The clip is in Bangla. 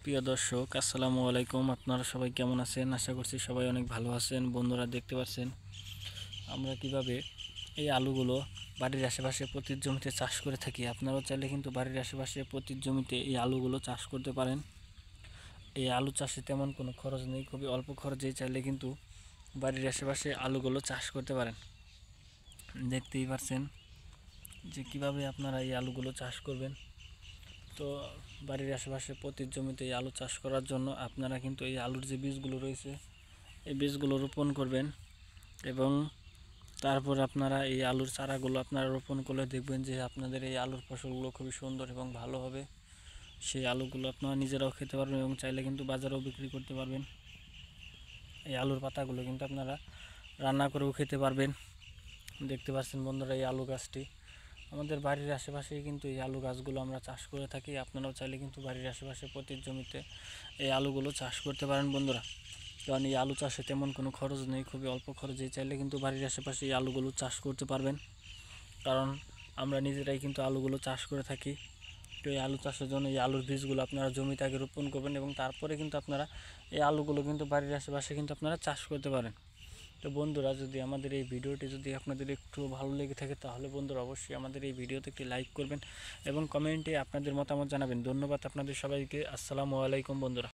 প্রিয় দর্শক, আসসালামু আলাইকুম। আপনারা সবাই কেমন আছেন? আশা করছি সবাই অনেক ভালো আছেন। বন্ধুরা, দেখতে পাচ্ছেন আমরা কিভাবে এই আলুগুলো বাড়ির আশেপাশে প্রতি জমিতে চাষ করে থাকি। আপনারাও চাইলে কিন্তু বাড়ির আশেপাশে প্রতি জমিতে এই আলুগুলো চাষ করতে পারেন। এই আলু চাষে তেমন কোনো খরচ নেই, খুবই অল্প খরচেই চাইলে কিন্তু বাড়ির আশেপাশে আলুগুলো চাষ করতে পারেন। দেখতেই পাচ্ছেন যে কিভাবে আপনারা এই আলুগুলো চাষ করবেন। তো বাড়ির আশেপাশে প্রতি জমিতে এই আলু চাষ করার জন্য আপনারা কিন্তু এই আলুর যে বীজগুলো রয়েছে এই বীজগুলো রোপণ করবেন এবং তারপর আপনারা এই আলুর চারাগুলো আপনারা রোপণ করলে দেখবেন যে আপনাদের এই আলুর ফসলগুলো খুবই সুন্দর এবং ভালো হবে। সেই আলুগুলো আপনারা নিজেরাও খেতে পারবেন এবং চাইলে কিন্তু বাজারেও বিক্রি করতে পারবেন। এই আলুর পাতাগুলো কিন্তু আপনারা রান্না করেও খেতে পারবেন। দেখতে পাচ্ছেন বন্ধুরা, এই আলু গাছটি আমাদের বাড়ির আশেপাশেই কিন্তু এই আলু গাছগুলো আমরা চাষ করে থাকি। আপনারাও চাইলে কিন্তু বাড়ির আশেপাশে প্রতি জমিতে এই আলুগুলো চাষ করতে পারেন বন্ধুরা। কারণ এই আলু চাষে তেমন কোনো খরচ নেই, খুবই অল্প খরচে চাইলে কিন্তু বাড়ির আশেপাশে এই আলুগুলো চাষ করতে পারবেন। কারণ আমরা নিজেরাই কিন্তু আলুগুলো চাষ করে থাকি। তো এই আলু চাষের জন্য এই আলুর বীজগুলো আপনারা জমিতে আগে রোপণ করবেন এবং তারপরে কিন্তু আপনারা এই আলুগুলো কিন্তু বাড়ির আশেপাশে কিন্তু আপনারা চাষ করতে পারেন। তো বন্ধুরা, যদি আমাদের এই ভিডিওটি যদি আপনাদের একটু ভালো লেগে থাকে তাহলে বন্ধুরা অবশ্যই আমাদের এই ভিডিওতে একটি লাইক করবেন এবং কমেন্টে আপনাদের মতামত জানাবেন। ধন্যবাদ আপনাদের সবাইকে। আসসালামু আলাইকুম বন্ধুরা।